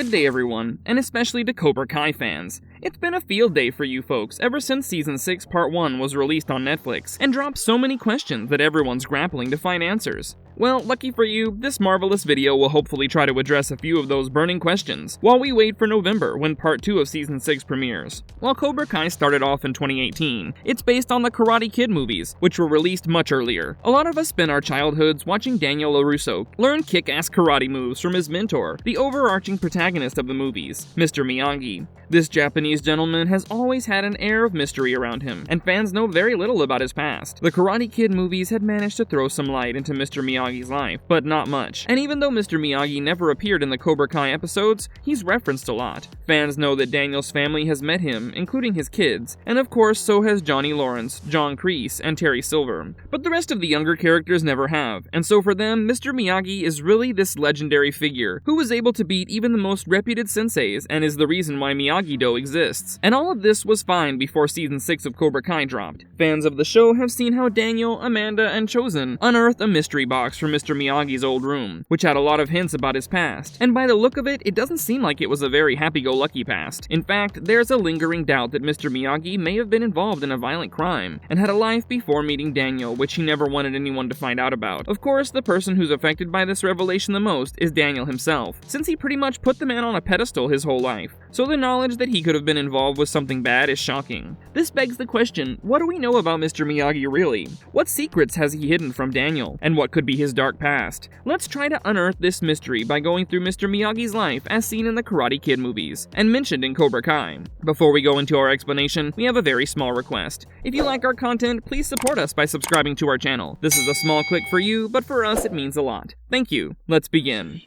Good day everyone, and especially to Cobra Kai fans. It's been a field day for you folks ever since Season 6 Part 1 was released on Netflix and dropped so many questions that everyone's grappling to find answers. Well, lucky for you, this marvelous video will hopefully try to address a few of those burning questions while we wait for November when Part 2 of Season 6 premieres. While Cobra Kai started off in 2018, it's based on the Karate Kid movies, which were released much earlier. A lot of us spent our childhoods watching Daniel LaRusso learn kick-ass karate moves from his mentor, the overarching protagonist of the movies, Mr. Miyagi. This Japanese gentleman has always had an air of mystery around him, and fans know very little about his past. The Karate Kid movies had managed to throw some light into Mr. Miyagi's life, but not much. And even though Mr. Miyagi never appeared in the Cobra Kai episodes, he's referenced a lot. Fans know that Daniel's family has met him, including his kids, and of course so has Johnny Lawrence, John Kreese, and Terry Silver. But the rest of the younger characters never have, and so for them, Mr. Miyagi is really this legendary figure who was able to beat even the most reputed senseis and is the reason why Miyagi-Do exists. And all of this was fine before Season 6 of Cobra Kai dropped. Fans of the show have seen how Daniel, Amanda, and Chosen unearthed a mystery box from Mr. Miyagi's old room, which had a lot of hints about his past. And by the look of it, it doesn't seem like it was a very happy-go-lucky past. In fact, there's a lingering doubt that Mr. Miyagi may have been involved in a violent crime and had a life before meeting Daniel, which he never wanted anyone to find out about. Of course, the person who's affected by this revelation the most is Daniel himself, since he pretty much put the man on a pedestal his whole life. So the knowledge that he could have been involved with something bad is shocking. This begs the question, what do we know about Mr. Miyagi really? What secrets has he hidden from Daniel? And what could be his dark past? Let's try to unearth this mystery by going through Mr. Miyagi's life as seen in the Karate Kid movies, and mentioned in Cobra Kai. Before we go into our explanation, we have a very small request. If you like our content, please support us by subscribing to our channel. This is a small click for you, but for us it means a lot. Thank you. Let's begin.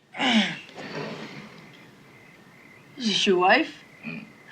Is this your wife?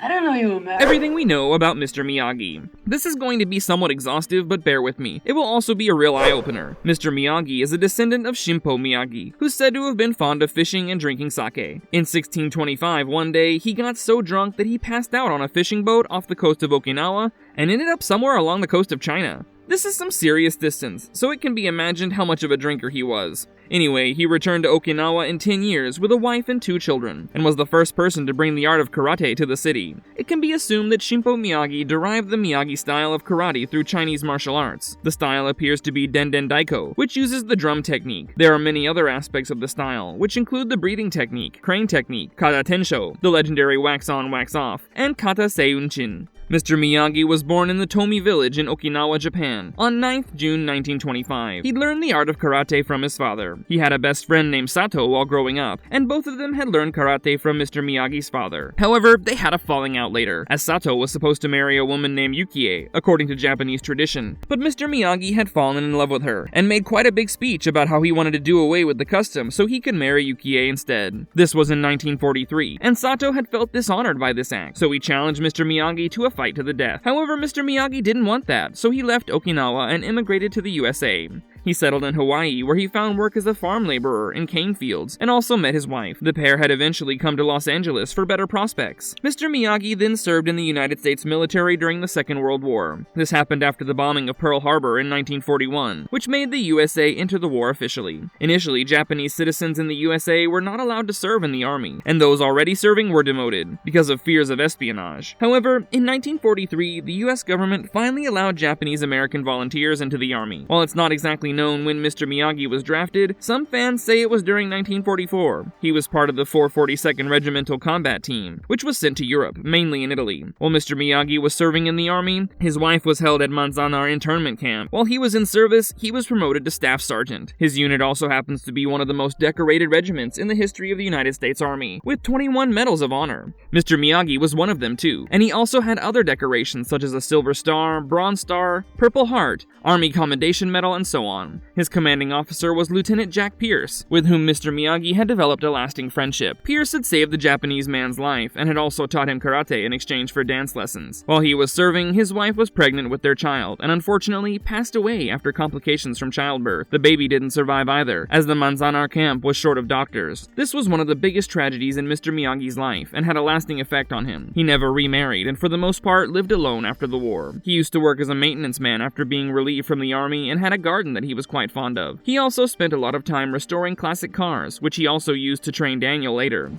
I don't know you were married. Everything we know about Mr. Miyagi. This is going to be somewhat exhaustive, but bear with me. It will also be a real eye-opener. Mr. Miyagi is a descendant of Shimpo Miyagi, who's said to have been fond of fishing and drinking sake. In 1625, one day, he got so drunk that he passed out on a fishing boat off the coast of Okinawa and ended up somewhere along the coast of China. This is some serious distance, so it can be imagined how much of a drinker he was. Anyway, he returned to Okinawa in 10 years with a wife and 2 children, and was the first person to bring the art of karate to the city. It can be assumed that Shimpo Miyagi derived the Miyagi style of karate through Chinese martial arts. The style appears to be Den-Den Daiko, which uses the drum technique. There are many other aspects of the style, which include the breathing technique, crane technique, kata tensho, the legendary wax-on, wax-off, and kata seiunchin. Mr. Miyagi was born in the Tomi village in Okinawa, Japan, on 9th June 1925. He'd learned the art of karate from his father. He had a best friend named Sato while growing up, and both of them had learned karate from Mr. Miyagi's father. However, they had a falling out later, as Sato was supposed to marry a woman named Yukie, according to Japanese tradition. But Mr. Miyagi had fallen in love with her, and made quite a big speech about how he wanted to do away with the custom so he could marry Yukie instead. This was in 1943, and Sato had felt dishonored by this act, so he challenged Mr. Miyagi to a fight to the death. However, Mr. Miyagi didn't want that, so he left Okinawa and immigrated to the USA. He settled in Hawaii, where he found work as a farm laborer in cane fields, and also met his wife. The pair had eventually come to Los Angeles for better prospects. Mr. Miyagi then served in the United States military during the Second World War. This happened after the bombing of Pearl Harbor in 1941, which made the USA enter the war officially. Initially, Japanese citizens in the USA were not allowed to serve in the army, and those already serving were demoted, because of fears of espionage. However, in 1943, the US government finally allowed Japanese American volunteers into the army. While it's not exactly known when Mr. Miyagi was drafted, some fans say it was during 1944. He was part of the 442nd Regimental Combat Team, which was sent to Europe, mainly in Italy. While Mr. Miyagi was serving in the army, his wife was held at Manzanar internment camp. While he was in service, he was promoted to Staff Sergeant. His unit also happens to be one of the most decorated regiments in the history of the United States Army, with 21 Medals of Honor. Mr. Miyagi was one of them too, and he also had other decorations such as a Silver Star, Bronze Star, Purple Heart, Army Commendation Medal, and so on. His commanding officer was Lieutenant Jack Pierce, with whom Mr. Miyagi had developed a lasting friendship. Pierce had saved the Japanese man's life, and had also taught him karate in exchange for dance lessons. While he was serving, his wife was pregnant with their child, and unfortunately passed away after complications from childbirth. The baby didn't survive either, as the Manzanar camp was short of doctors. This was one of the biggest tragedies in Mr. Miyagi's life, and had a lasting effect on him. He never remarried, and for the most part lived alone after the war. He used to work as a maintenance man after being relieved from the army, and had a garden that he was quite fond of. He also spent a lot of time restoring classic cars, which he also used to train Daniel later.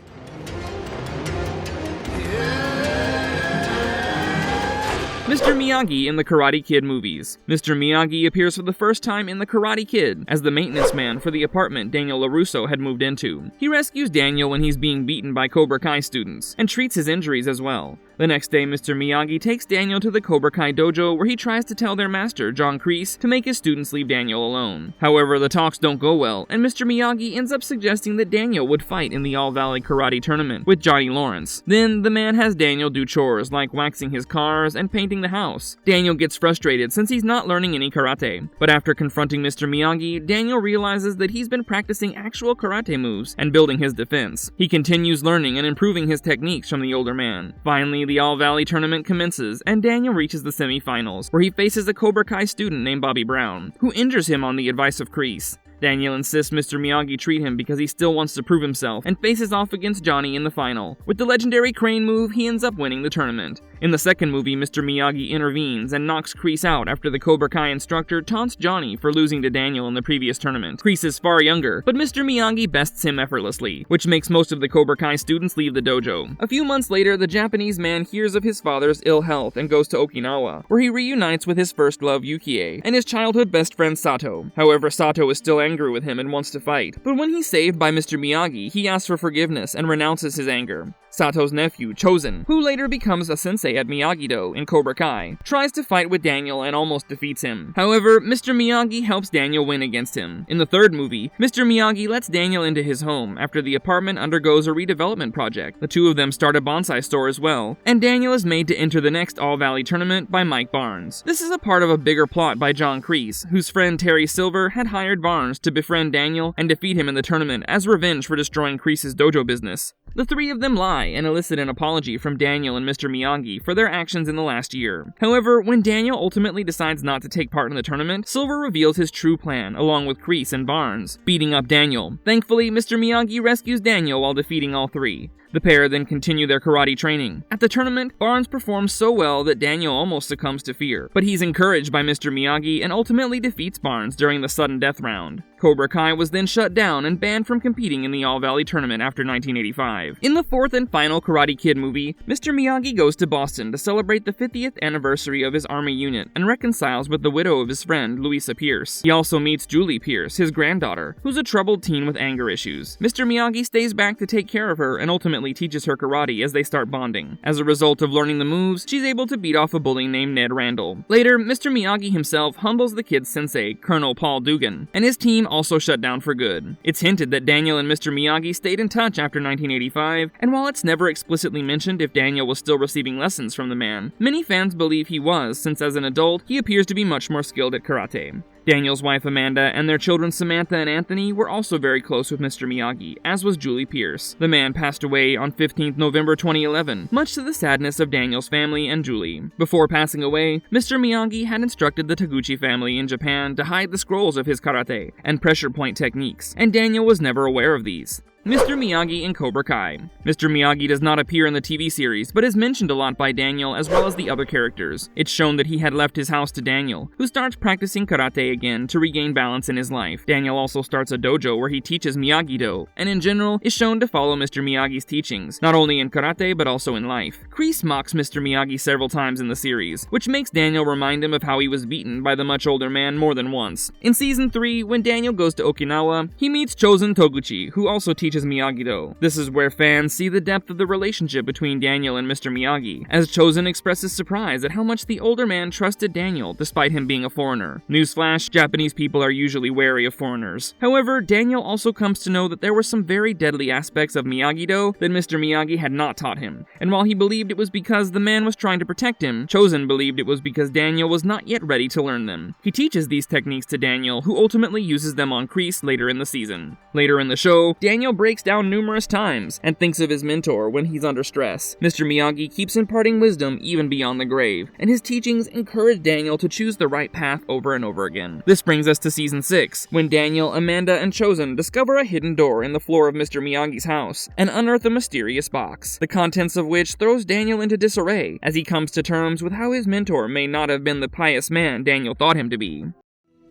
Mr. Miyagi in the Karate Kid movies. Mr. Miyagi appears for the first time in The Karate Kid as the maintenance man for the apartment Daniel LaRusso had moved into. He rescues Daniel when he's being beaten by Cobra Kai students, and treats his injuries as well. The next day, Mr. Miyagi takes Daniel to the Cobra Kai dojo where he tries to tell their master, John Kreese, to make his students leave Daniel alone. However, the talks don't go well, and Mr. Miyagi ends up suggesting that Daniel would fight in the All-Valley Karate Tournament with Johnny Lawrence. Then, the man has Daniel do chores like waxing his cars and painting the house. Daniel gets frustrated since he's not learning any karate, but after confronting Mr. Miyagi, Daniel realizes that he's been practicing actual karate moves and building his defense. He continues learning and improving his techniques from the older man. Finally, the All-Valley Tournament commences, and Daniel reaches the semi-finals, where he faces a Cobra Kai student named Bobby Brown, who injures him on the advice of Kreese. Daniel insists Mr. Miyagi treat him because he still wants to prove himself, and faces off against Johnny in the final. With the legendary crane move, he ends up winning the tournament. In the second movie, Mr. Miyagi intervenes and knocks Kreese out after the Cobra Kai instructor taunts Johnny for losing to Daniel in the previous tournament. Kreese is far younger, but Mr. Miyagi bests him effortlessly, which makes most of the Cobra Kai students leave the dojo. A few months later, the Japanese man hears of his father's ill health and goes to Okinawa, where he reunites with his first love Yukie and his childhood best friend Sato. However, Sato is still angry with him and wants to fight, but when he's saved by Mr. Miyagi, he asks for forgiveness and renounces his anger. Sato's nephew, Chosen, who later becomes a sensei at Miyagi-Do in Cobra Kai, tries to fight with Daniel and almost defeats him. However, Mr. Miyagi helps Daniel win against him. In the third movie, Mr. Miyagi lets Daniel into his home after the apartment undergoes a redevelopment project. The two of them start a bonsai store as well, and Daniel is made to enter the next All-Valley tournament by Mike Barnes. This is a part of a bigger plot by John Kreese, whose friend Terry Silver had hired Barnes to befriend Daniel and defeat him in the tournament as revenge for destroying Kreese's dojo business. The three of them lie and elicit an apology from Daniel and Mr. Miyagi for their actions in the last year. However, when Daniel ultimately decides not to take part in the tournament, Silver reveals his true plan, along with Kreese and Barnes, beating up Daniel. Thankfully, Mr. Miyagi rescues Daniel while defeating all three. The pair then continue their karate training. At the tournament, Barnes performs so well that Daniel almost succumbs to fear, but he's encouraged by Mr. Miyagi and ultimately defeats Barnes during the sudden death round. Cobra Kai was then shut down and banned from competing in the All-Valley tournament after 1985. In the fourth and final Karate Kid movie, Mr. Miyagi goes to Boston to celebrate the 50th anniversary of his army unit and reconciles with the widow of his friend, Louisa Pierce. He also meets Julie Pierce, his granddaughter, who's a troubled teen with anger issues. Mr. Miyagi stays back to take care of her and ultimately teaches her karate as they start bonding. As a result of learning the moves, she's able to beat off a bully named Ned Randall. Later, Mr. Miyagi himself humbles the kid's sensei, Colonel Paul Dugan, and his team also shut down for good. It's hinted that Daniel and Mr. Miyagi stayed in touch after 1985, and while it's never explicitly mentioned if Daniel was still receiving lessons from the man, many fans believe he was, since as an adult, he appears to be much more skilled at karate. Daniel's wife Amanda and their children Samantha and Anthony were also very close with Mr. Miyagi, as was Julie Pierce. The man passed away on 15th November 2011, much to the sadness of Daniel's family and Julie. Before passing away, Mr. Miyagi had instructed the Taguchi family in Japan to hide the scrolls of his karate and pressure point techniques, and Daniel was never aware of these. Mr. Miyagi in Cobra Kai. Mr. Miyagi does not appear in the TV series, but is mentioned a lot by Daniel as well as the other characters. It's shown that he had left his house to Daniel, who starts practicing karate again to regain balance in his life. Daniel also starts a dojo where he teaches Miyagi-Do, and in general is shown to follow Mr. Miyagi's teachings, not only in karate but also in life. Kreese mocks Mr. Miyagi several times in the series, which makes Daniel remind him of how he was beaten by the much older man more than once. In Season 3, when Daniel goes to Okinawa, he meets Chosen Toguchi, who also teaches Miyagi-Do. This is where fans see the depth of the relationship between Daniel and Mr. Miyagi, as Chosen expresses surprise at how much the older man trusted Daniel despite him being a foreigner. Newsflash, Japanese people are usually wary of foreigners. However, Daniel also comes to know that there were some very deadly aspects of Miyagi-Do that Mr. Miyagi had not taught him, and while he believed it was because the man was trying to protect him, Chosen believed it was because Daniel was not yet ready to learn them. He teaches these techniques to Daniel, who ultimately uses them on Kreese later in the season. Later in the show, Daniel breaks down numerous times and thinks of his mentor when he's under stress. Mr. Miyagi keeps imparting wisdom even beyond the grave, and his teachings encourage Daniel to choose the right path over and over again. This brings us to Season 6, when Daniel, Amanda, and Chosen discover a hidden door in the floor of Mr. Miyagi's house and unearth a mysterious box, the contents of which throws Daniel into disarray as he comes to terms with how his mentor may not have been the pious man Daniel thought him to be.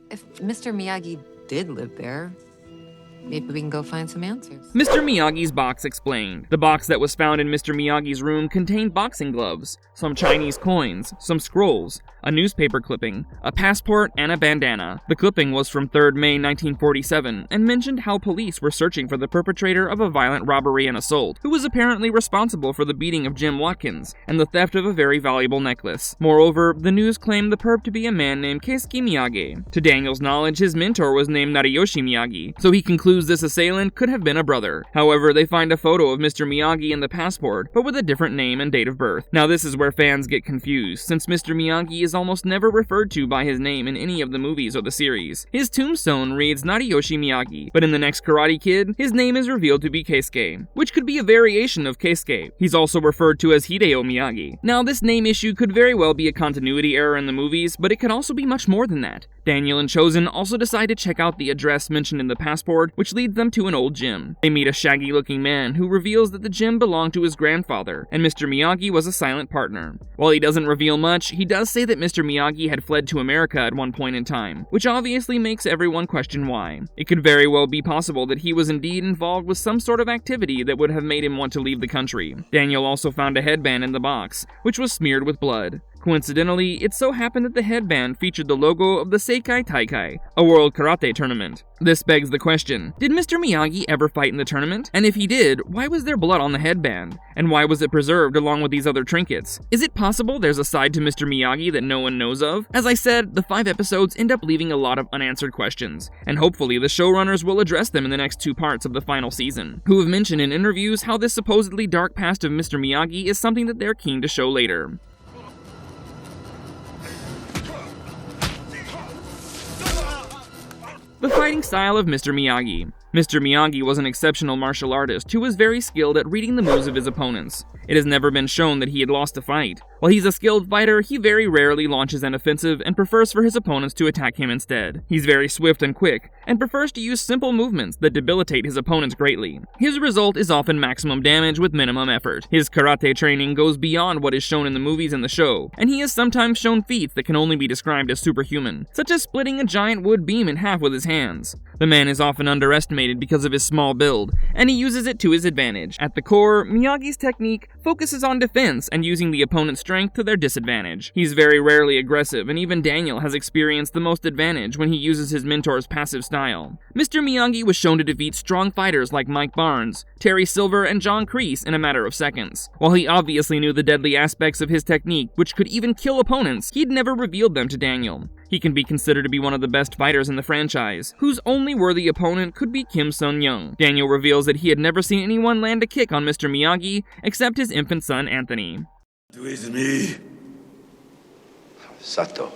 If Mr. Miyagi did live there, Maybe we can go find some answers. Mr. Miyagi's box explained. The box that was found in Mr. Miyagi's room contained boxing gloves, some Chinese coins, some scrolls, a newspaper clipping, a passport, and a bandana. The clipping was from 3rd May 1947 and mentioned how police were searching for the perpetrator of a violent robbery and assault, who was apparently responsible for the beating of Jim Watkins and the theft of a very valuable necklace. Moreover, the news claimed the perp to be a man named Keisuke Miyagi. To Daniel's knowledge, his mentor was named Nariyoshi Miyagi, so he concludes this assailant could have been a brother. However, they find a photo of Mr. Miyagi in the passport, but with a different name and date of birth. Now this is where fans get confused, since Mr. Miyagi is almost never referred to by his name in any of the movies or the series. His tombstone reads Nariyoshi Miyagi, but in the next Karate Kid, his name is revealed to be Keisuke, which could be a variation of Keisuke. He's also referred to as Hideo Miyagi. Now this name issue could very well be a continuity error in the movies, but it could also be much more than that. Daniel and Chosen also decide to check out the address mentioned in the passport, which leads them to an old gym. They meet a shaggy-looking man who reveals that the gym belonged to his grandfather, and Mr. Miyagi was a silent partner. While he doesn't reveal much, he does say that Mr. Miyagi had fled to America at one point in time, which obviously makes everyone question why. It could very well be possible that he was indeed involved with some sort of activity that would have made him want to leave the country. Daniel also found a headband in the box, which was smeared with blood. Coincidentally, it so happened that the headband featured the logo of the Seikai Taikai, a world karate tournament. This begs the question, did Mr. Miyagi ever fight in the tournament? And if he did, why was there blood on the headband? And why was it preserved along with these other trinkets? Is it possible there's a side to Mr. Miyagi that no one knows of? As I said, the 5 episodes end up leaving a lot of unanswered questions, and hopefully the showrunners will address them in the next 2 parts of the final season, who have mentioned in interviews how this supposedly dark past of Mr. Miyagi is something that they're keen to show later. The fighting style of Mr. Miyagi. Mr. Miyagi was an exceptional martial artist who was very skilled at reading the moves of his opponents. It has never been shown that he had lost a fight. While he's a skilled fighter, he very rarely launches an offensive and prefers for his opponents to attack him instead. He's very swift and quick, and prefers to use simple movements that debilitate his opponents greatly. His result is often maximum damage with minimum effort. His karate training goes beyond what is shown in the movies and the show, and he has sometimes shown feats that can only be described as superhuman, such as splitting a giant wood beam in half with his hands. The man is often underestimated because of his small build, and he uses it to his advantage. At the core, Miyagi's technique focuses on defense and using the opponent's strength to their disadvantage. He's very rarely aggressive, and even Daniel has experienced the most advantage when he uses his mentor's passive style. Mr. Miyagi was shown to defeat strong fighters like Mike Barnes, Terry Silver, and John Kreese in a matter of seconds. While he obviously knew the deadly aspects of his technique, which could even kill opponents, he'd never revealed them to Daniel. He can be considered to be one of the best fighters in the franchise, whose only worthy opponent could be Kim Sun-young. Daniel reveals that he had never seen anyone land a kick on Mr. Miyagi except his infant son, Anthony. With me. Sato,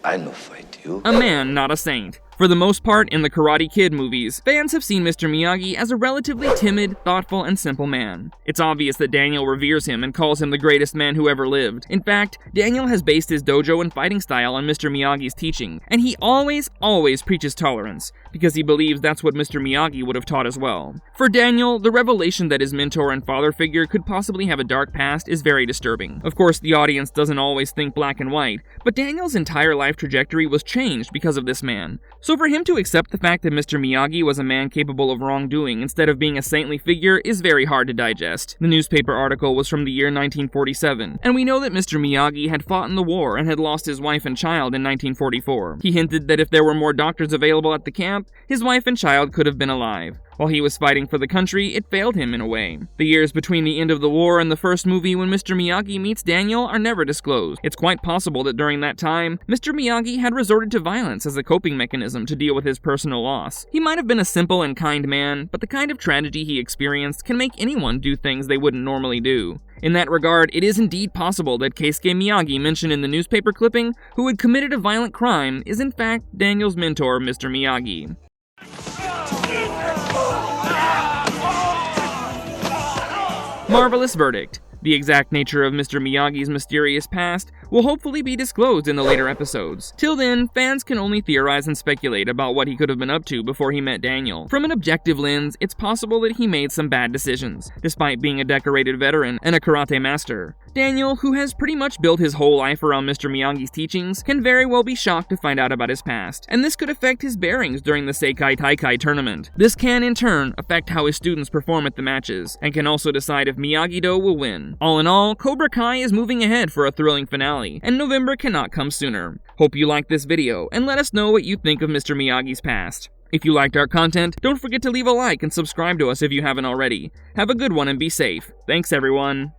I no fight you. A man, not a saint. For the most part, in the Karate Kid movies, fans have seen Mr. Miyagi as a relatively timid, thoughtful, and simple man. It's obvious that Daniel reveres him and calls him the greatest man who ever lived. In fact, Daniel has based his dojo and fighting style on Mr. Miyagi's teaching, and he always preaches tolerance, because he believes that's what Mr. Miyagi would have taught as well. For Daniel, the revelation that his mentor and father figure could possibly have a dark past is very disturbing. Of course, the audience doesn't always think black and white, but Daniel's entire life trajectory was changed because of this man. So for him to accept the fact that Mr. Miyagi was a man capable of wrongdoing instead of being a saintly figure is very hard to digest. The newspaper article was from the year 1947, and we know that Mr. Miyagi had fought in the war and had lost his wife and child in 1944. He hinted that if there were more doctors available at the camp, his wife and child could have been alive. While he was fighting for the country, it failed him in a way. The years between the end of the war and the first movie when Mr. Miyagi meets Daniel are never disclosed. It's quite possible that during that time, Mr. Miyagi had resorted to violence as a coping mechanism to deal with his personal loss. He might have been a simple and kind man, but the kind of tragedy he experienced can make anyone do things they wouldn't normally do. In that regard, it is indeed possible that Keisuke Miyagi mentioned in the newspaper clipping, who had committed a violent crime, is in fact Daniel's mentor, Mr. Miyagi. Marvelous verdict. The exact nature of Mr. Miyagi's mysterious past will hopefully be disclosed in the later episodes. Till then, fans can only theorize and speculate about what he could have been up to before he met Daniel. From an objective lens, it's possible that he made some bad decisions, despite being a decorated veteran and a karate master. Daniel, who has pretty much built his whole life around Mr. Miyagi's teachings, can very well be shocked to find out about his past, and this could affect his bearings during the Seikai Taikai tournament. This can, in turn, affect how his students perform at the matches, and can also decide if Miyagi-Do will win. All in all, Cobra Kai is moving ahead for a thrilling finale, and November cannot come sooner. Hope you liked this video, and let us know what you think of Mr. Miyagi's past. If you liked our content, don't forget to leave a like and subscribe to us if you haven't already. Have a good one and be safe. Thanks, everyone.